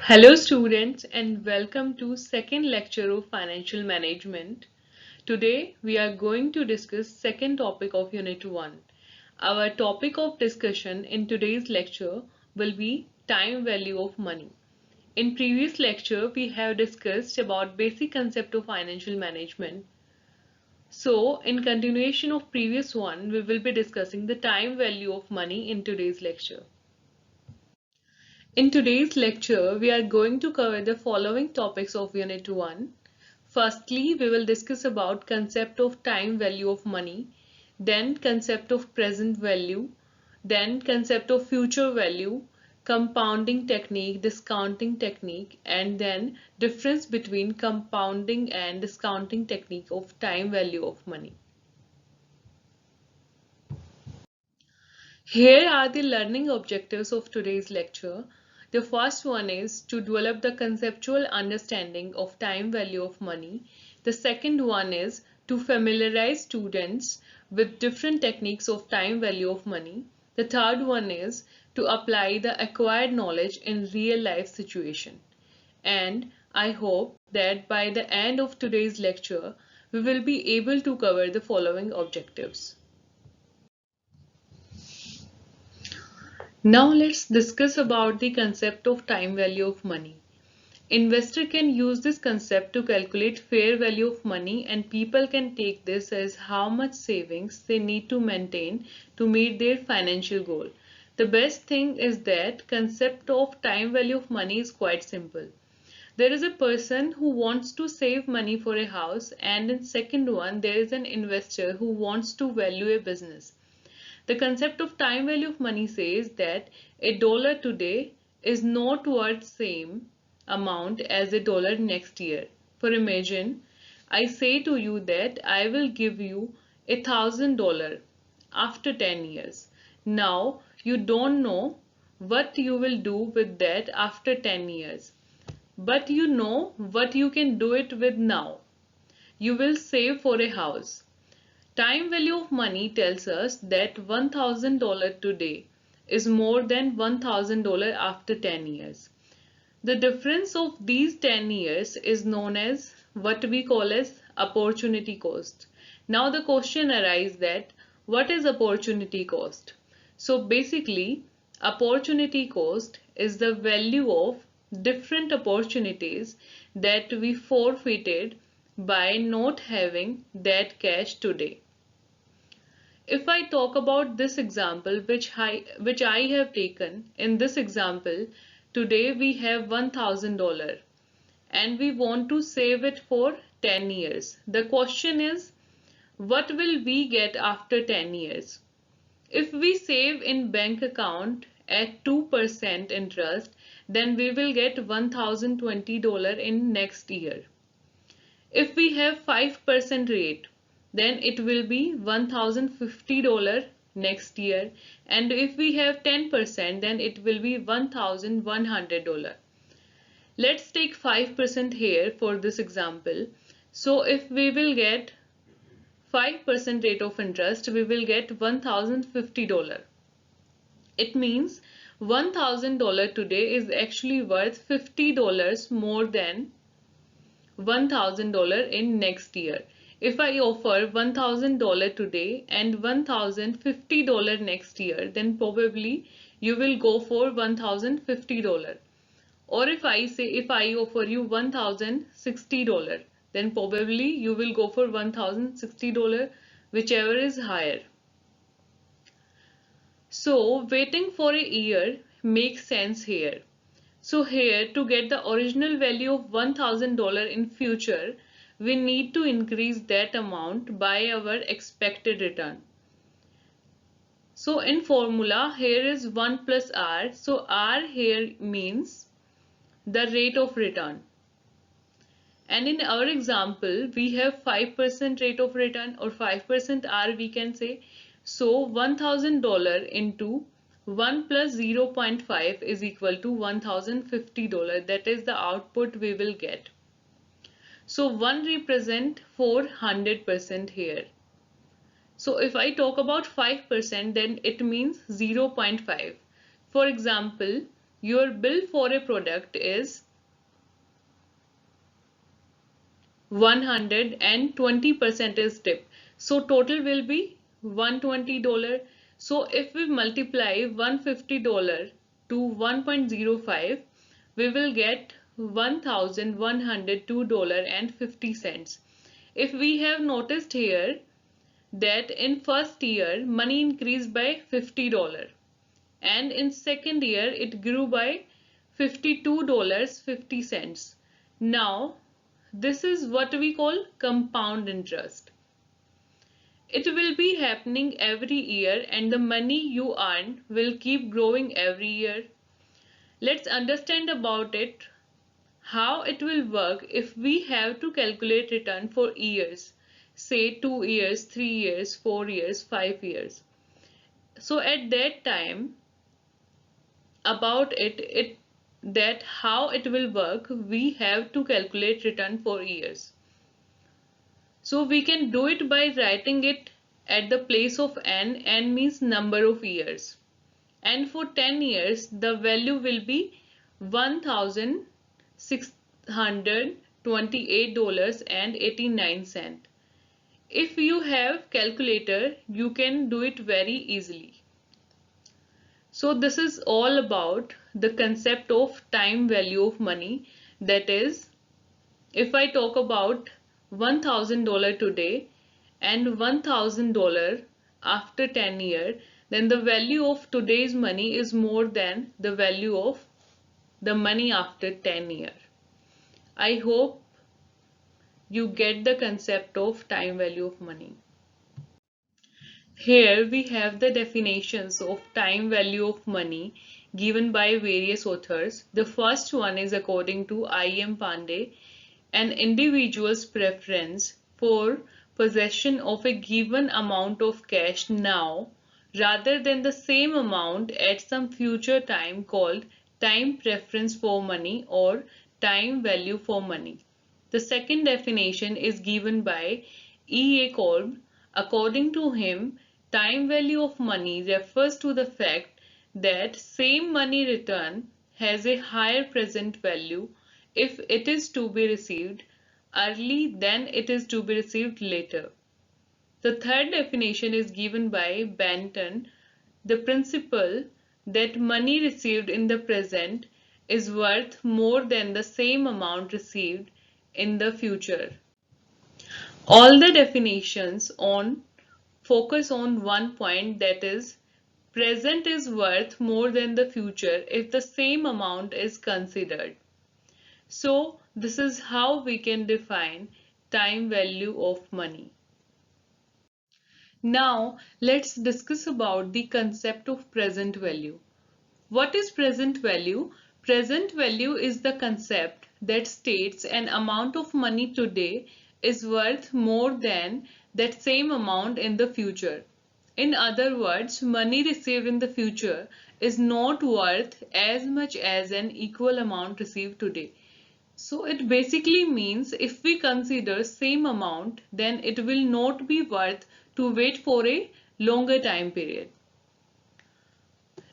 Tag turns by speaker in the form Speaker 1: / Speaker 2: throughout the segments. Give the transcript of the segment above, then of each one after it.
Speaker 1: Hello students and welcome to second lecture of financial management. Today we are going to discuss second topic of unit 1. Our topic of discussion in today's lecture will be time value of money. In previous lecture we have discussed about basic concept of financial management. So in continuation of previous one we will be discussing the time value of money in today's lecture. In today's lecture, we are going to cover the following topics of Unit 1. Firstly, we will discuss about concept of time value of money, then concept of present value, then concept of future value, compounding technique, discounting technique, and then difference between compounding and discounting technique of time value of money. Here are the learning objectives of today's lecture. The first one is to develop the conceptual understanding of time value of money. The second one is to familiarize students with different techniques of time value of money. The third one is to apply the acquired knowledge in real life situation. And I hope that by the end of today's lecture, we will be able to cover the following objectives. Now let's discuss about the concept of time value of money. Investor can use this concept to calculate fair value of money, and people can take this as how much savings they need to maintain to meet their financial goal. The best thing is that concept of time value of money is quite simple. There is a person who wants to save money for a house, and in second one there is an investor who wants to value a business. The concept of time value of money says that a dollar today is not worth same amount as a dollar next year. For imagine, I say to you that I will give you $1,000 after 10 years. Now you don't know what you will do with that after 10 years. But you know what you can do it with now. You will save for a house. Time value of money tells us that $1,000 today is more than $1,000 after 10 years. The difference of these 10 years is known as what we call as opportunity cost. Now the question arises that what is opportunity cost? So basically opportunity cost is the value of different opportunities that we forfeited by not having that cash today. If I talk about this example which I have taken, in this example, today we have $1,000 and we want to save it for 10 years. The question is, what will we get after 10 years? If we save in bank account at 2% interest, then we will get $1,020 in next year. If we have 5% rate, then it will be $1,050 next year, and if we have 10%, then it will be $1,100. Let's take 5% here for this example. So if we will get 5% rate of interest, we will get $1,050. It means $1,000 today is actually worth $50 more than $1,000 in next year. If I offer $1,000 today and $1,050 next year, then probably you will go for $1,050. Or if I offer you $1,060, then probably you will go for $1,060, whichever is higher. So waiting for a year makes sense here. So here, to get the original value of $1,000 in future, we need to increase that amount by our expected return. So in formula, here is 1 plus R. So R here means the rate of return. And in our example, we have 5% rate of return, or 5% R we can say. So $1,000 into 1 plus 0.5 is equal to $1,050. That is the output we will get. So 1 represent 400% here. So if I talk about 5%, then it means 0.5. For example, your bill for a product is 100 and 20% is tip. So total will be $120. So if we multiply $150 to 1.05, we will get $1,102.50. If we have noticed here that in first year money increased by $50 and in second year it grew by $52.50. Now this is what we call compound interest. It will be happening every year and the money you earn will keep growing every year. Let's understand about it, how it will work if we have to calculate return for years, say 2 years, 3 years, 4 years, 5 years. So at that time, about it that how it will work, we have to calculate return for years. So we can do it by writing it at the place of n means number of years. And for 10 years, the value will be $1,628.89. If you have calculator, you can do it very easily. So this is all about the concept of time value of money. That is, if I talk about $1,000 today and $1,000 after 10 years, then the value of today's money is more than the value of the money after 10 years. I hope you get the concept of time value of money. Here we have the definitions of time value of money given by various authors. The first one is according to I.M. Pandey, an individual's preference for possession of a given amount of cash now rather than the same amount at some future time, called time preference for money or time value for money. The second definition is given by E. A. Kolb. According to him, time value of money refers to the fact that same money return has a higher present value if it is to be received early than it is to be received later. The third definition is given by Benton, the principle that money received in the present is worth more than the same amount received in the future. All the definitions on focus on one point, that is, present is worth more than the future if the same amount is considered. So this is how we can define time value of money. Now let's discuss about the concept of present value. What is present value? Present value is the concept that states an amount of money today is worth more than that same amount in the future. In other words, money received in the future is not worth as much as an equal amount received today. So it basically means if we consider same amount, then it will not be worth to wait for a longer time period.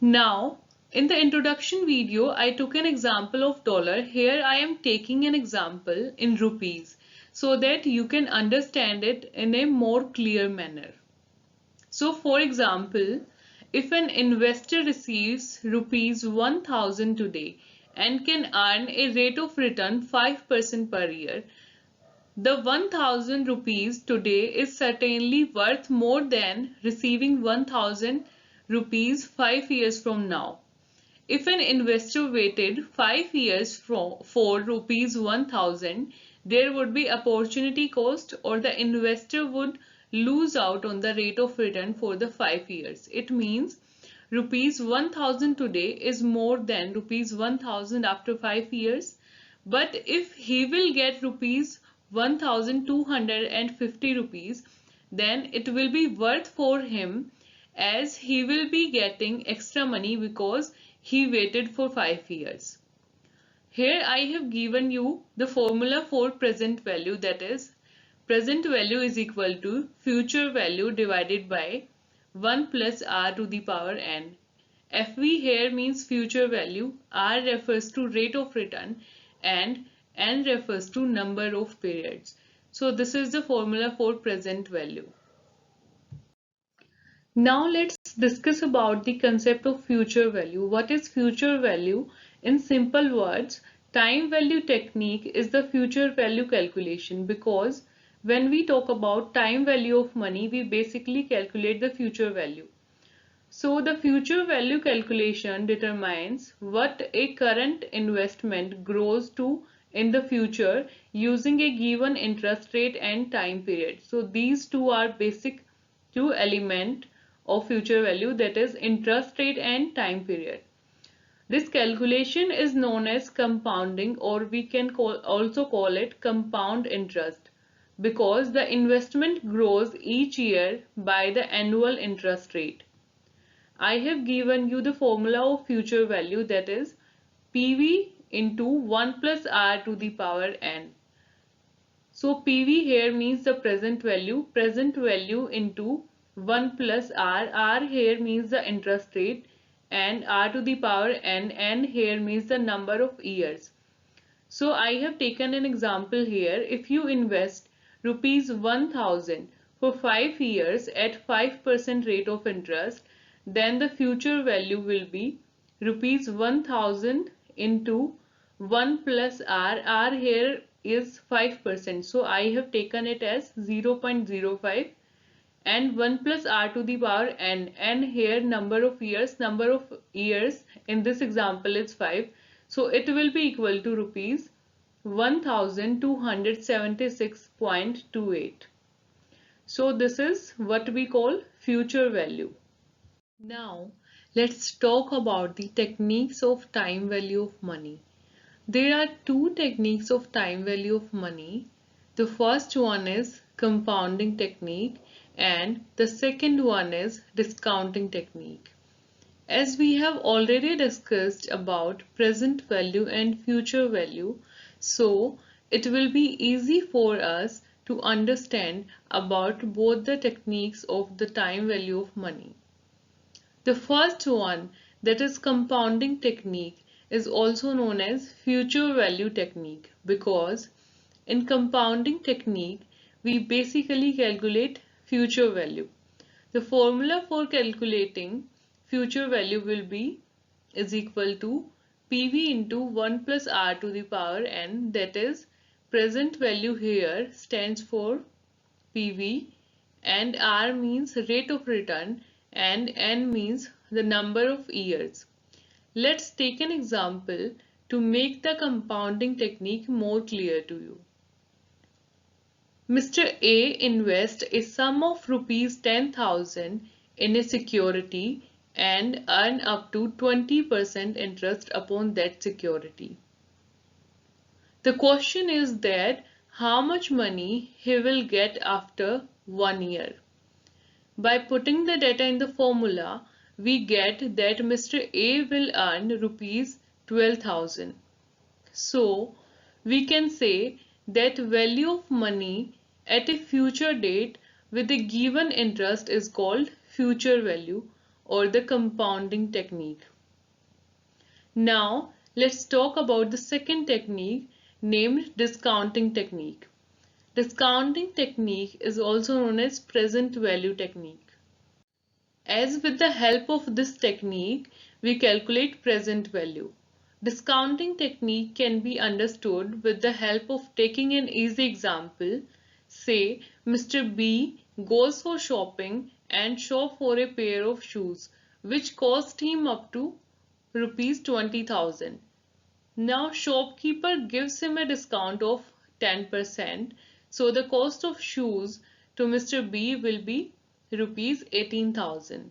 Speaker 1: Now, in the introduction video, I took an example of dollar. Here I am taking an example in rupees so that you can understand it in a more clear manner. So for example, if an investor receives rupees 1000 today and can earn a rate of return 5% per year, the 1000 rupees today is certainly worth more than receiving 1000 rupees 5 years from now. If an investor waited 5 years for rupees 1000, there would be opportunity cost, or the investor would lose out on the rate of return for the 5 years. It means rupees 1000 today is more than rupees 1000 after 5 years. But if he will get rupees 1250 rupees, then it will be worth for him, as he will be getting extra money because he waited for 5 years. Here I have given you the formula for present value, that is, present value is equal to future value divided by 1 plus r to the power n. FV here means future value, R refers to rate of return, and N refers to number of periods. So this is the formula for present value. Now let's discuss about the concept of future value. What is future value? In simple words, time value technique is the future value calculation, because when we talk about time value of money, we basically calculate the future value. So the future value calculation determines what a current investment grows to in the future using a given interest rate and time period. So these two are basic two element of future value, that is interest rate and time period. This calculation is known as compounding, or we can also call it compound interest, because the investment grows each year by the annual interest rate. I have given you the formula of future value, that is PV into 1 plus R to the power N. So PV here means the present value into 1 plus R. R here means the interest rate, and R to the power N. N here means the number of years. So I have taken an example here. If you invest rupees 1000 for 5 years at 5% rate of interest, then the future value will be rupees 1000 into 1 plus R. R here is 5%. So I have taken it as 0.05, and 1 plus R to the power N. N here number of years in this example is 5. So it will be equal to rupees 1276.28. So this is what we call future value. Now let's talk about the techniques of time value of money. There are two techniques of time value of money. The first one is compounding technique, and the second one is discounting technique. As we have already discussed about present value and future value, so it will be easy for us to understand about both the techniques of the time value of money. The first one, that is compounding technique, is also known as future value technique, because in compounding technique we basically calculate future value. The formula for calculating future value will be is equal to PV into 1 plus R to the power N, that is present value here stands for PV, and R means rate of return, and N means the number of years. Let's take an example to make the compounding technique more clear to you. Mr. A invests a sum of rupees 10,000 in a security and earn up to 20% interest upon that security. The question is that how much money he will get after 1 year. By putting the data in the formula, we get that Mr. A will earn rupees 12,000. So we can say that value of money at a future date with a given interest is called future value, or the compounding technique. Now let's talk about the second technique named discounting technique. Discounting technique is also known as present value technique. As with the help of this technique, we calculate present value. Discounting technique can be understood with the help of taking an easy example. Say Mr. B goes for shopping and shop for a pair of shoes which cost him up to rupees 20,000. Now shopkeeper gives him a discount of 10%, so the cost of shoes to Mr. B will be rupees 18,000.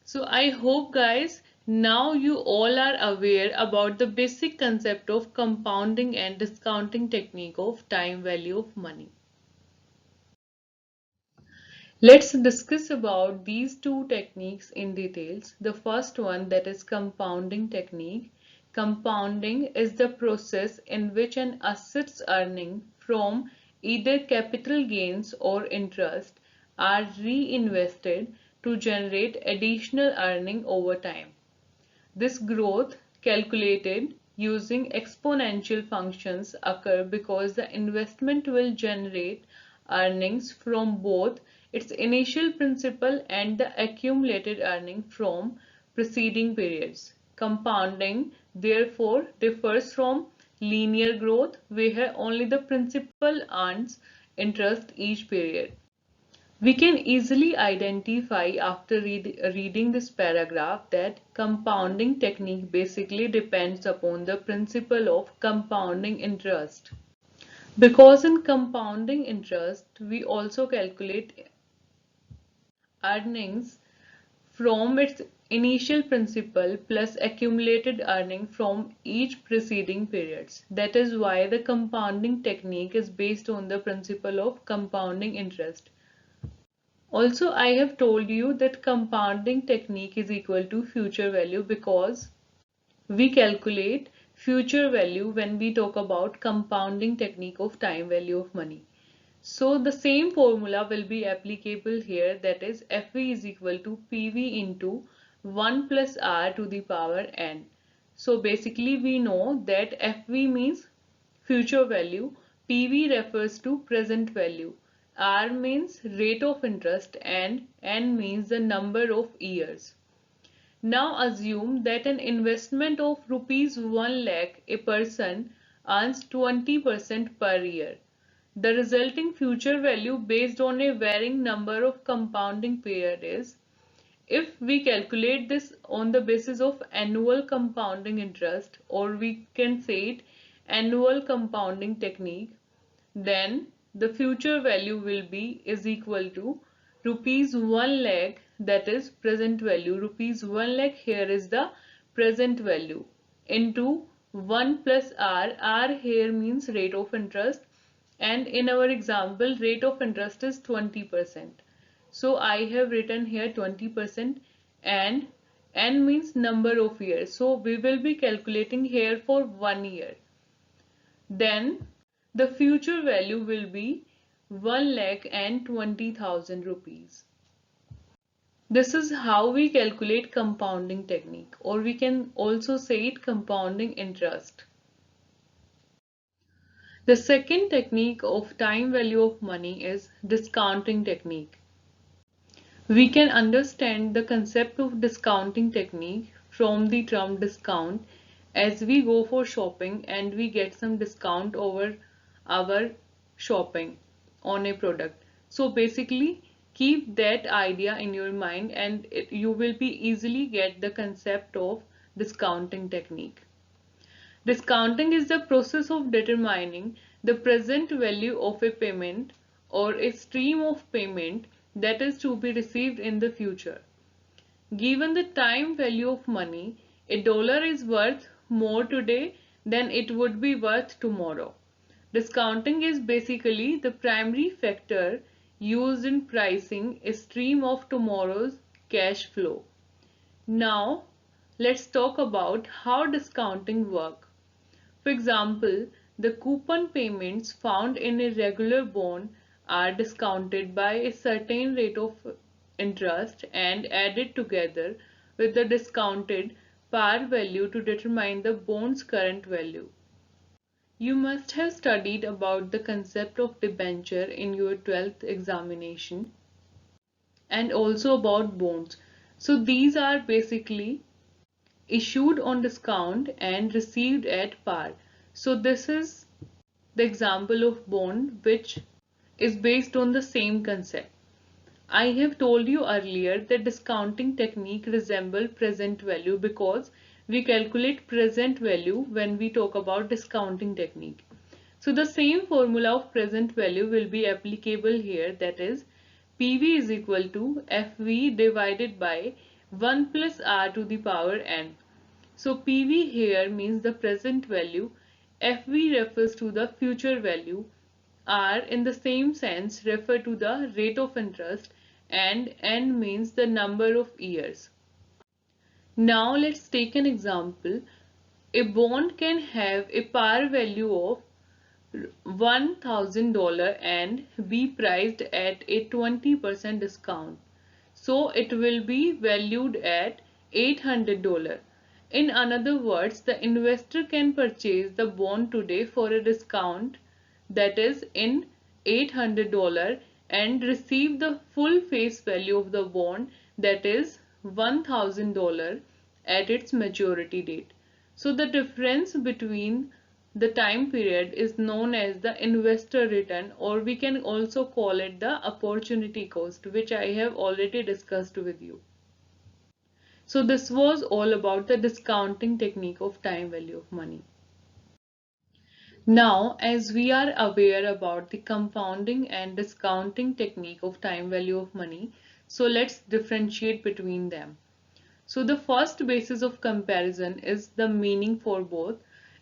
Speaker 1: So I hope guys now you all are aware about the basic concept of compounding and discounting technique of time value of money. Let's discuss about these two techniques in details. The first one, that is compounding technique. Compounding is the process in which an asset's earning from either capital gains or interest are reinvested to generate additional earning over time. This growth, calculated using exponential functions, occur because the investment will generate earnings from both its initial principal and the accumulated earning from preceding periods. Compounding, therefore, differs from linear growth, where only the principal earns interest each period. We can easily identify after reading this paragraph that compounding technique basically depends upon the principle of compounding interest. Because in compounding interest, we also calculate earnings from its initial principal plus accumulated earning from each preceding periods. That is why the compounding technique is based on the principle of compounding interest. Also, I have told you that compounding technique is equal to future value because we calculate future value when we talk about compounding technique of time value of money. So the same formula will be applicable here, that is FV is equal to PV into 1 plus R to the power n. So basically we know that FV means future value, PV refers to present value, R means rate of interest and n means the number of years. Now assume that an investment of rupees 1 lakh a person earns 20% per year. The resulting future value based on a varying number of compounding period is, if we calculate this on the basis of annual compounding interest, or we can say it annual compounding technique, then the future value will be is equal to rupees 1 lakh, that is present value, rupees 1 lakh here is the present value, into 1 plus R here means rate of interest, and in our example rate of interest is 20%. So I have written here 20% and n means number of years. So we will be calculating here for 1 year. Then the future value will be 1,20,000 rupees. This is how we calculate compounding technique, or we can also say it compounding interest. The second technique of time value of money is discounting technique. We can understand the concept of discounting technique from the term discount, as we go for shopping and we get some discount over our shopping on a product. So basically keep that idea in your mind and you will be easily get the concept of discounting technique. Discounting is the process of determining the present value of a payment or a stream of payment that is to be received in the future. Given the time value of money, a dollar is worth more today than it would be worth tomorrow. Discounting is basically the primary factor used in pricing a stream of tomorrow's cash flow. Now, let's talk about how discounting works. For example, the coupon payments found in a regular bond are discounted by a certain rate of interest and added together with the discounted par value to determine the bond's current value. You must have studied about the concept of debenture in your 12th examination and also about bonds. So these are basically issued on discount and received at par. So this is the example of bond which is based on the same concept. I have told you earlier that discounting technique resembles present value because we calculate present value when we talk about discounting technique. So the same formula of present value will be applicable here, that is PV is equal to FV divided by 1 plus R to the power n. So PV here means the present value, FV refers to the future value, R in the same sense refer to the rate of interest, and n means the number of years. Now let's take an example. A bond can have a par value of $1,000 and be priced at a 20% discount. So it will be valued at $800. In other words, the investor can purchase the bond today for a discount, that is in $800, and receive the full face value of the bond, that is $1,000, at its maturity date. So the difference between the time period is known as the investor return, or we can also call it the opportunity cost, which I have already discussed with you. So this was all about the discounting technique of time value of money. Now, as we are aware about the compounding and discounting technique of time value of money, so let's differentiate between them. So the first basis of comparison is the meaning for both.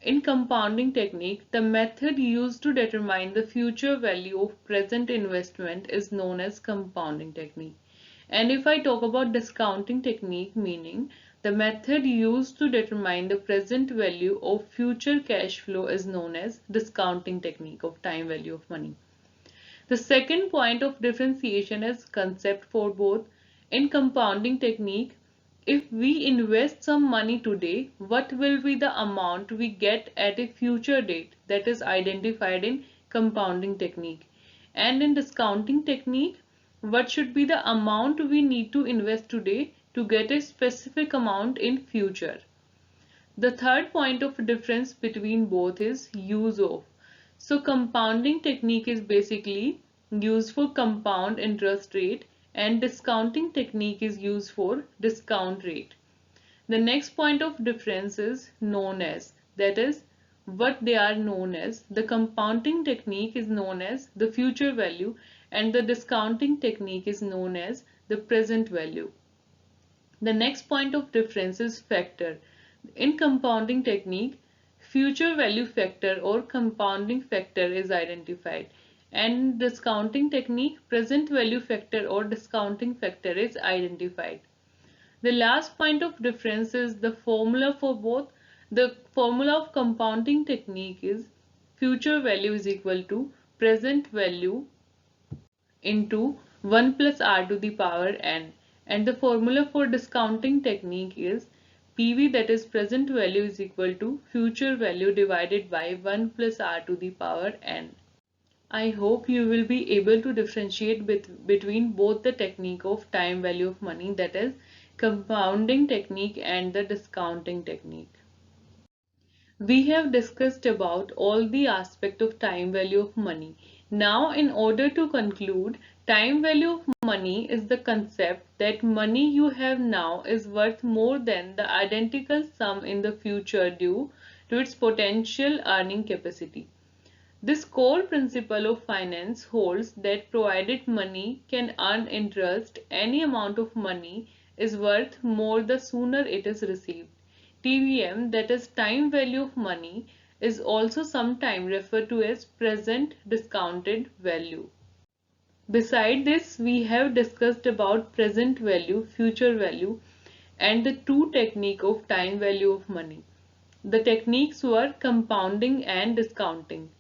Speaker 1: In compounding technique, the method used to determine the future value of present investment is known as compounding technique. And if I talk about discounting technique, meaning the method used to determine the present value of future cash flow is known as discounting technique of time value of money. The second point of differentiation is concept for both. In compounding technique, if we invest some money today, what will be the amount we get at a future date, that is identified in compounding technique. And in discounting technique, what should be the amount we need to invest today to get a specific amount in future. The third point of difference between both is use of. So compounding technique is basically used for compound interest rate, and discounting technique is used for discount rate. The next point of difference is known as, that is what they are known as. The compounding technique is known as the future value, and the discounting technique is known as the present value. The next point of difference is factor. In compounding technique, future value factor or compounding factor is identified, and discounting technique, present value factor or discounting factor is identified. The last point of difference is the formula for both. The formula of compounding technique is future value is equal to present value into 1 plus r to the power n, and the formula for discounting technique is PV, that is present value, is equal to future value divided by 1 plus r to the power n. I hope you will be able to differentiate between both the technique of time value of money, that is compounding technique, and the discounting technique. We have discussed about all the aspect of time value of money. Now, in order to conclude, time value of money is the concept that money you have now is worth more than the identical sum in the future due to its potential earning capacity. This core principle of finance holds that provided money can earn interest, any amount of money is worth more the sooner it is received. TVM, that is time value of money, is also sometimes referred to as present discounted value. Beside this, we have discussed about present value, future value, and the two techniques of time value of money. The techniques were compounding and discounting.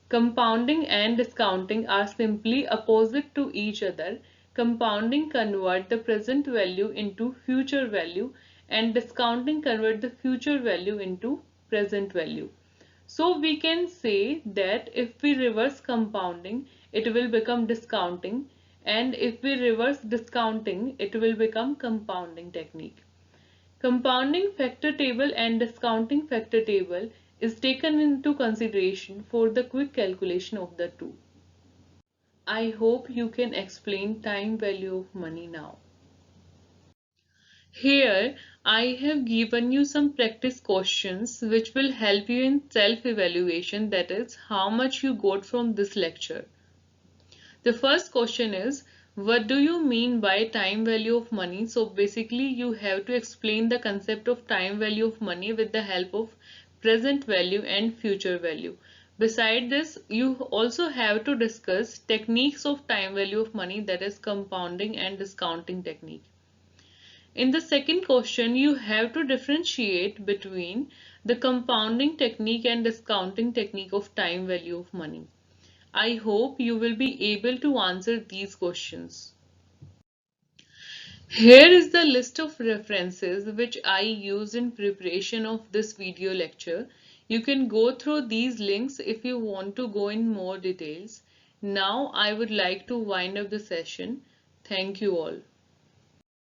Speaker 1: Compounding and discounting are simply opposite to each other. Compounding convert the present value into future value, and discounting convert the future value into present value. So we can say that if we reverse compounding, it will become discounting, and if we reverse discounting, it will become compounding technique. Compounding factor table and discounting factor table is taken into consideration for the quick calculation of the two. I hope you can explain time value of money now. Here, I have given you some practice questions which will help you in self-evaluation, that is, how much you got from this lecture. The first question is, what do you mean by time value of money? So basically you have to explain the concept of time value of money with the help of present value and future value. Beside this, you also have to discuss techniques of time value of money, that is compounding and discounting technique. In the second question, you have to differentiate between the compounding technique and discounting technique of time value of money. I hope you will be able to answer these questions. Here is the list of references which I used in preparation of this video lecture. You can go through these links if you want to go in more details. Now I would like to wind up the session. Thank you all.